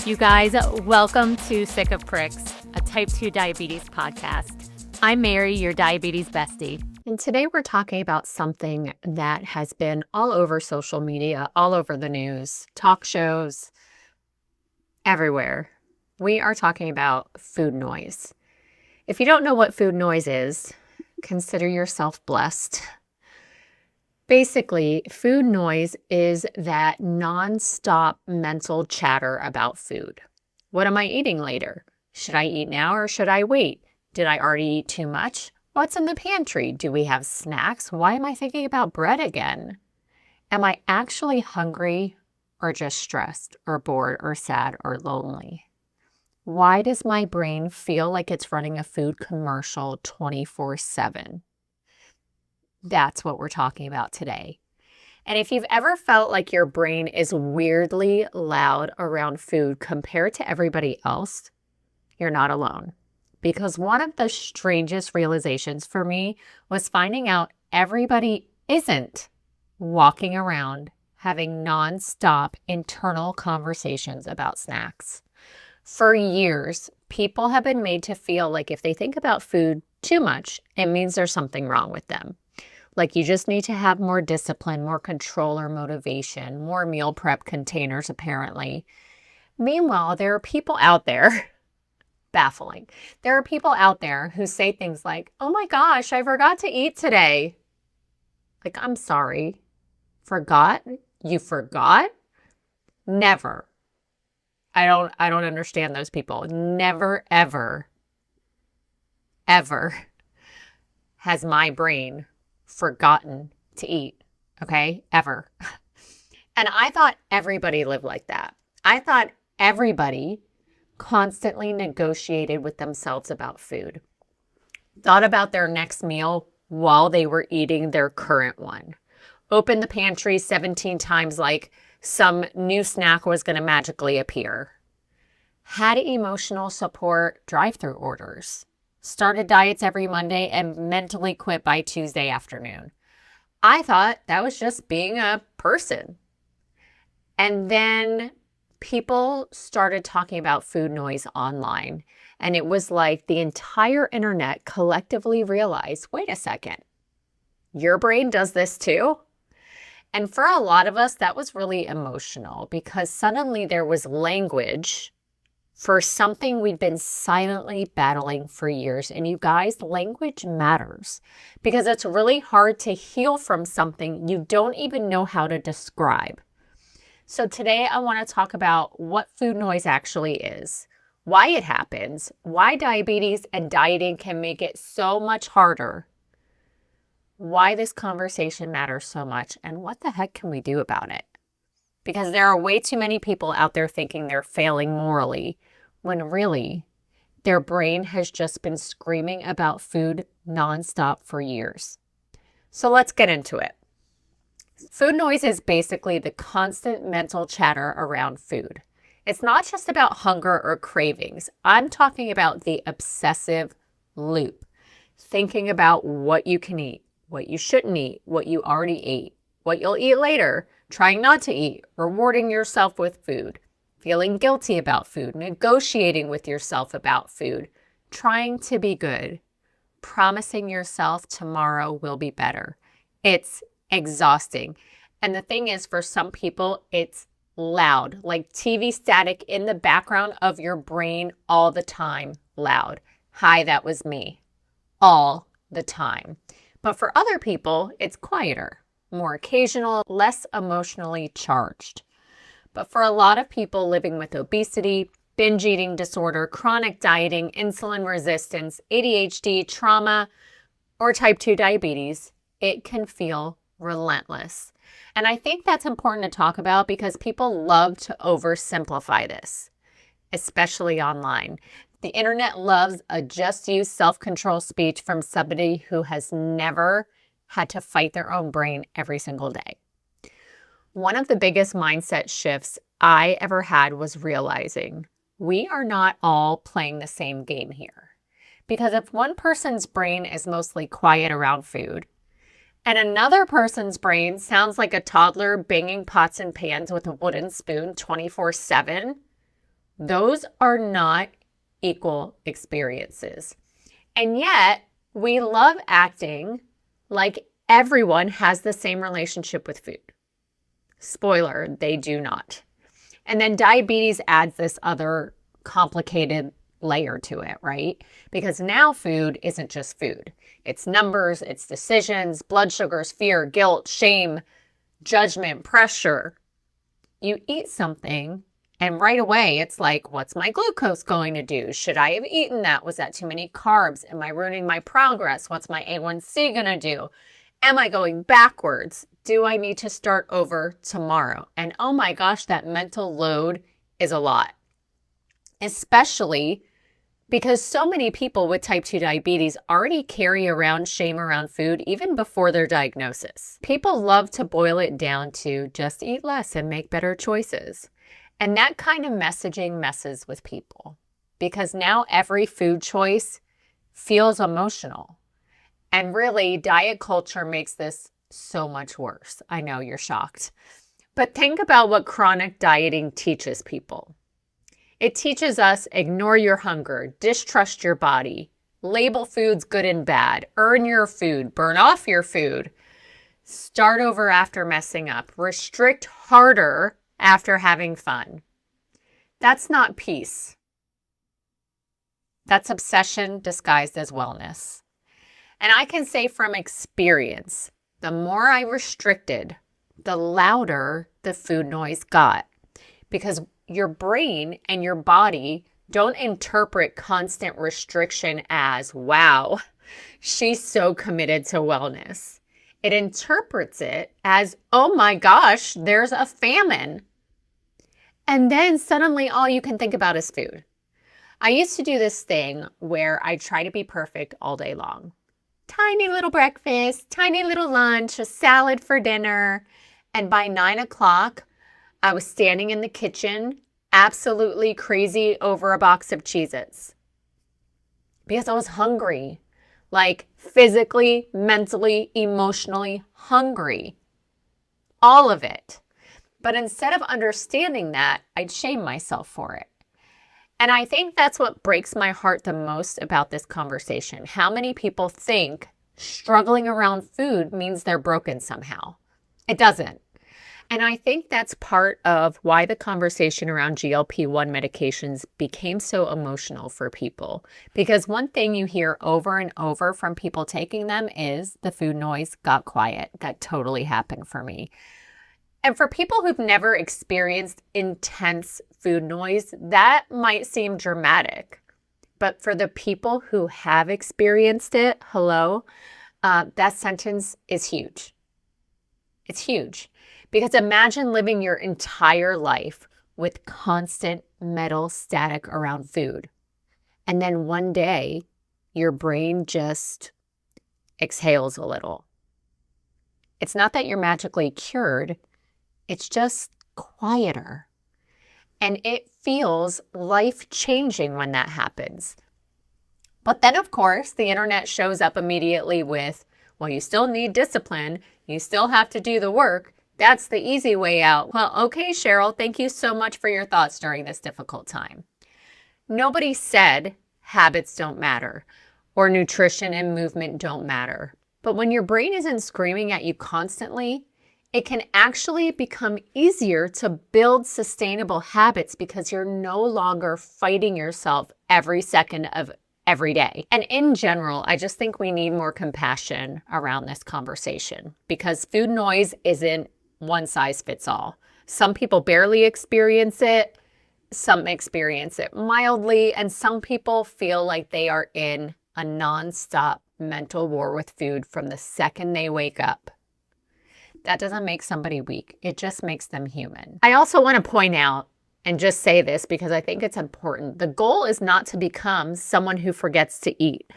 You guys, welcome to Sick of Pricks, a type 2 diabetes podcast. I'm Mary, your diabetes bestie. And today we're talking about something that has been all over social media, all over the news, talk shows, everywhere. We are talking about food noise. If you don't know what food noise is, consider yourself blessed. Basically, food noise is that nonstop mental chatter about food. What am I eating later? Should I eat now or should I wait? Did I already eat too much? What's in the pantry? Do we have snacks? Why am I thinking about bread again? Am I actually hungry or just stressed or bored or sad or lonely? Why does my brain feel like it's running a food commercial 24/7? That's what we're talking about today. And if you've ever felt like your brain is weirdly loud around food compared to everybody else, you're not alone. Because one of the strangest realizations for me was finding out everybody isn't walking around having nonstop internal conversations about snacks. For years, people have been made to feel like if they think about food too much, it means there's something wrong with them. Like you just need to have more discipline, more control or motivation, more meal prep containers, apparently. Meanwhile, there are people out there, baffling. There are people out there who say things like, oh my gosh, I forgot to eat today. Like, I'm sorry. Forgot? You forgot? Never. I don't understand those people. Never, ever has my brain forgotten to eat, okay? Ever. And I thought everybody lived like that. I thought everybody constantly negotiated with themselves about food. Thought about their next meal while they were eating their current one. Opened the pantry 17 times like some new snack was going to magically appear. Had emotional support drive-through orders. Started diets every Monday and mentally quit by Tuesday afternoon. I thought that was just being a person. And then people started talking about food noise online. And it was like the entire internet collectively realized, wait a second, your brain does this too? And for a lot of us, that was really emotional because suddenly there was language for something we'd been silently battling for years. And you guys, language matters because it's really hard to heal from something you don't even know how to describe. So today I want to talk about what food noise actually is, why it happens, why diabetes and dieting can make it so much harder, why this conversation matters so much, and what the heck can we do about it? Because there are way too many people out there thinking they're failing morally when really their brain has just been screaming about food nonstop for years. So let's get into it. Food noise is basically the constant mental chatter around food. It's not just about hunger or cravings. I'm talking about the obsessive loop. Thinking about what you can eat, what you shouldn't eat, what you already ate, what you'll eat later, trying not to eat, rewarding yourself with food, feeling guilty about food, negotiating with yourself about food, trying to be good, promising yourself tomorrow will be better. It's exhausting. And the thing is, for some people, it's loud, like TV static in the background of your brain all the time, loud. Hi, that was me. All the time. But for other people, it's quieter, more occasional, less emotionally charged. But for a lot of people living with obesity, binge eating disorder, chronic dieting, insulin resistance, ADHD, trauma, or type 2 diabetes, it can feel relentless. And I think that's important to talk about because people love to oversimplify this, especially online. The internet loves a just you self-control speech from somebody who has never had to fight their own brain every single day. One of the biggest mindset shifts I ever had was realizing we are not all playing the same game here. Because if one person's brain is mostly quiet around food, and another person's brain sounds like a toddler banging pots and pans with a wooden spoon 24/7, Those are not equal experiences. And yet, we love acting like everyone has the same relationship with food. Spoiler, they do not. And then diabetes adds this other complicated layer to it, right? Because now food isn't just food. It's numbers, it's decisions, blood sugars, fear, guilt, shame, judgment, pressure. You eat something and right away it's like, what's my glucose going to do? Should I have eaten that? Was that too many carbs? Am I ruining my progress? What's my A1C going to do? Am I going backwards? Do I need to start over tomorrow? And oh my gosh, that mental load is a lot, especially because so many people with type 2 diabetes already carry around shame around food even before their diagnosis. People love to boil it down to just eat less and make better choices. And that kind of messaging messes with people because now every food choice feels emotional. And really, diet culture makes this so much worse. I know you're shocked. But think about what chronic dieting teaches people. It teaches us ignore your hunger, distrust your body, label foods good and bad, earn your food, burn off your food, start over after messing up, restrict harder after having fun. That's not peace. That's obsession disguised as wellness. And I can say from experience, the more I restricted, the louder the food noise got. Because your brain and your body don't interpret constant restriction as, wow, she's so committed to wellness. It interprets it as, oh my gosh, there's a famine. And then suddenly all you can think about is food. I used to do this thing where I try to be perfect all day long. Tiny little breakfast, tiny little lunch, a salad for dinner. And by 9 o'clock, I was standing in the kitchen, absolutely crazy over a box of Cheez-Its. Because I was hungry, like physically, mentally, emotionally hungry. All of it. But instead of understanding that, I'd shame myself for it. And I think that's what breaks my heart the most about this conversation. How many people think struggling around food means they're broken somehow? It doesn't. And I think that's part of why the conversation around GLP-1 medications became so emotional for people. Because one thing you hear over and over from people taking them is the food noise got quiet. That totally happened for me. And for people who've never experienced intense food noise, that might seem dramatic. But for the people who have experienced it, that sentence is huge. It's huge. Because imagine living your entire life with constant mental static around food. And then one day, your brain just exhales a little. It's not that you're magically cured. It's just quieter. And it feels life-changing when that happens. But then, of course, the internet shows up immediately with, well, you still need discipline. You still have to do the work. That's the easy way out. Well, okay, Cheryl, thank you so much for your thoughts during this difficult time. Nobody said habits don't matter or nutrition and movement don't matter. But when your brain isn't screaming at you constantly, it can actually become easier to build sustainable habits because you're no longer fighting yourself every second of every day. And in general, I just think we need more compassion around this conversation because food noise isn't one size fits all. Some people barely experience it, some experience it mildly, and some people feel like they are in a nonstop mental war with food from the second they wake up. That doesn't make somebody weak. It just makes them human. I also want to point out and just say this because I think it's important. The goal is not to become someone who forgets to eat.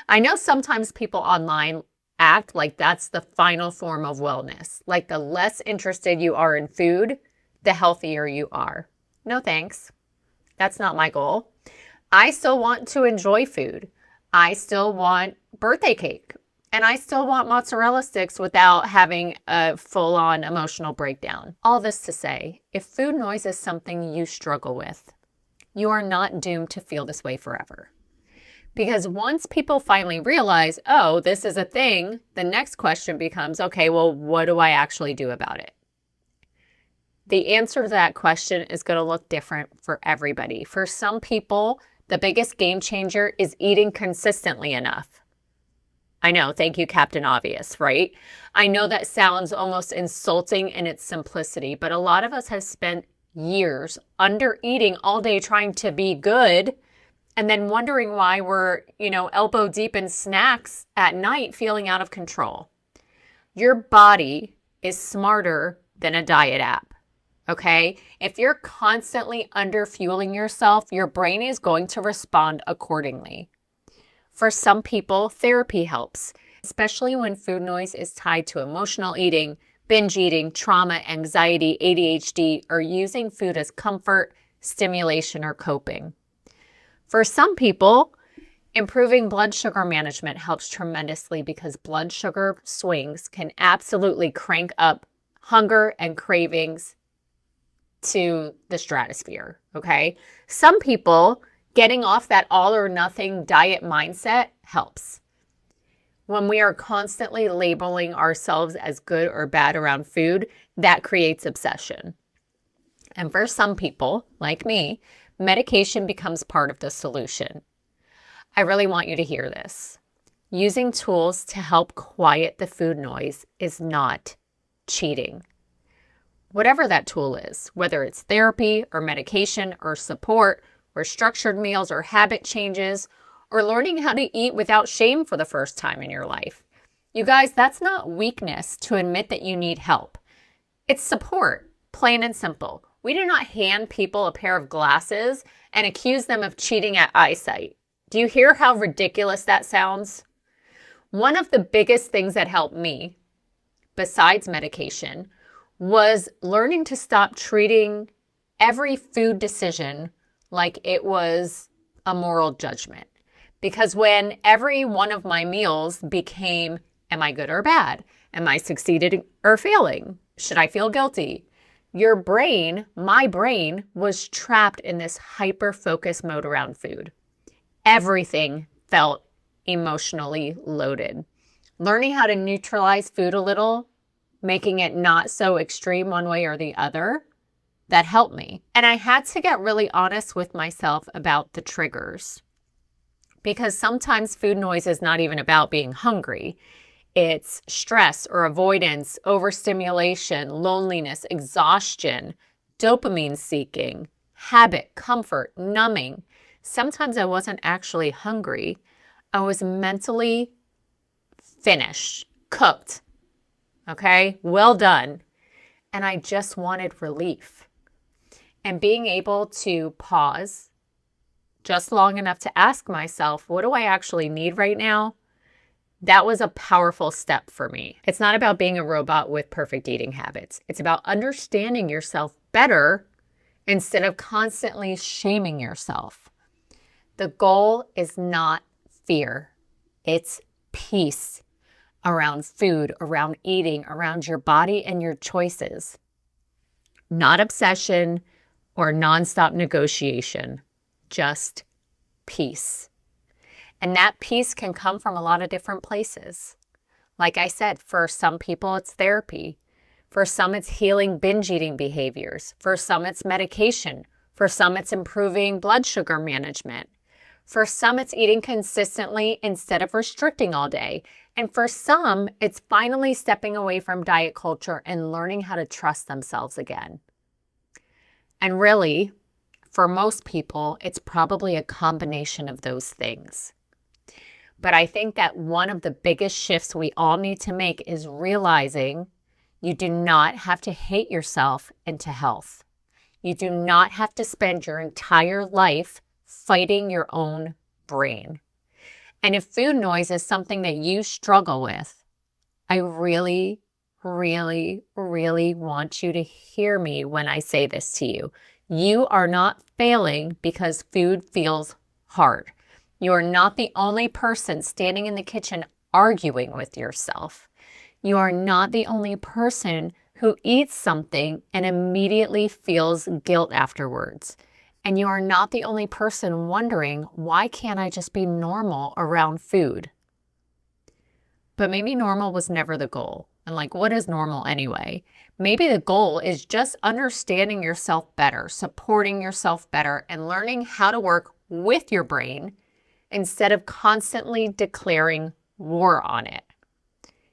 I know sometimes people online act like that's the final form of wellness. Like the less interested you are in food, the healthier you are. No thanks. That's not my goal. I still want to enjoy food. I still want birthday cake. And I still want mozzarella sticks without having a full-on emotional breakdown. All this to say, if food noise is something you struggle with, you are not doomed to feel this way forever. Because once people finally realize, oh, this is a thing, the next question becomes, okay, well, what do I actually do about it? The answer to that question is going to look different for everybody. For some people, the biggest game changer is eating consistently enough. I know, thank you, Captain Obvious, right? I know that sounds almost insulting in its simplicity, but a lot of us have spent years under eating all day trying to be good and then wondering why we're, elbow deep in snacks at night feeling out of control. Your body is smarter than a diet app, okay? If you're constantly underfueling yourself, your brain is going to respond accordingly. For some people, therapy helps, especially when food noise is tied to emotional eating, binge eating, trauma, anxiety, ADHD, or using food as comfort, stimulation, or coping. For some people, improving blood sugar management helps tremendously because blood sugar swings can absolutely crank up hunger and cravings to the stratosphere, okay? Some people, getting off that all or nothing diet mindset helps. When we are constantly labeling ourselves as good or bad around food, that creates obsession. And for some people, like me, medication becomes part of the solution. I really want you to hear this. Using tools to help quiet the food noise is not cheating. Whatever that tool is, whether it's therapy or medication or support or structured meals or habit changes or learning how to eat without shame for the first time in your life. You guys, that's not weakness to admit that you need help. It's support, plain and simple. We do not hand people a pair of glasses and accuse them of cheating at eyesight. Do you hear how ridiculous that sounds? One of the biggest things that helped me, besides medication, was learning to stop treating every food decision like it was a moral judgment. Because when every one of my meals became, am I good or bad? Am I succeeding or failing? Should I feel guilty? Your brain, my brain, was trapped in this hyper-focus mode around food. Everything felt emotionally loaded. Learning how to neutralize food a little, making it not so extreme one way or the other, that helped me. And I had to get really honest with myself about the triggers. Because sometimes food noise is not even about being hungry. It's stress or avoidance, overstimulation, loneliness, exhaustion, dopamine seeking, habit, comfort, numbing. Sometimes I wasn't actually hungry. I was mentally finished, cooked, okay? Well done. And I just wanted relief. And being able to pause just long enough to ask myself, what do I actually need right now? That was a powerful step for me. It's not about being a robot with perfect eating habits. It's about understanding yourself better instead of constantly shaming yourself. The goal is not fear. It's peace around food, around eating, around your body and your choices. Not obsession or nonstop negotiation, just peace. And that peace can come from a lot of different places. Like I said, for some people, it's therapy. For some, it's healing binge eating behaviors. For some, it's medication. For some, it's improving blood sugar management. For some, it's eating consistently instead of restricting all day. And for some, it's finally stepping away from diet culture and learning how to trust themselves again. And really, for most people, it's probably a combination of those things. But I think that one of the biggest shifts we all need to make is realizing you do not have to hate yourself into health. You do not have to spend your entire life fighting your own brain. And if food noise is something that you struggle with, I really, really, really want you to hear me when I say this to you. You are not failing because food feels hard. You are not the only person standing in the kitchen arguing with yourself. You are not the only person who eats something and immediately feels guilt afterwards. And you are not the only person wondering, why can't I just be normal around food? But maybe normal was never the goal. And like, what is normal anyway? Maybe the goal is just understanding yourself better, supporting yourself better, and learning how to work with your brain instead of constantly declaring war on it.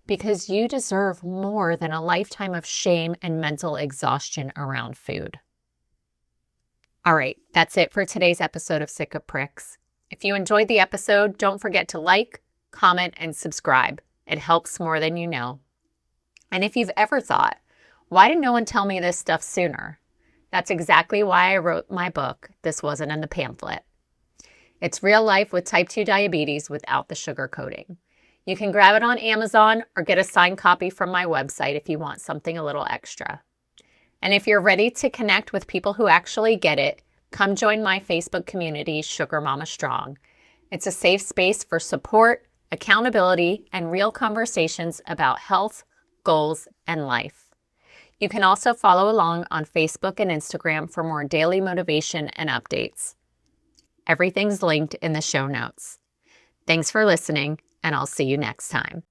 Because you deserve more than a lifetime of shame and mental exhaustion around food. All right, that's it for today's episode of Sick of Pricks. If you enjoyed the episode, don't forget to like, comment, and subscribe. It helps more than you know. And if you've ever thought, why did no one tell me this stuff sooner? That's exactly why I wrote my book, This Wasn't in the Pamphlet. It's real life with type 2 diabetes without the sugar coating. You can grab it on Amazon or get a signed copy from my website if you want something a little extra. And if you're ready to connect with people who actually get it, come join my Facebook community, Sugar Mama Strong. It's a safe space for support, accountability, and real conversations about health, goals, and life. You can also follow along on Facebook and Instagram for more daily motivation and updates. Everything's linked in the show notes. Thanks for listening, and I'll see you next time.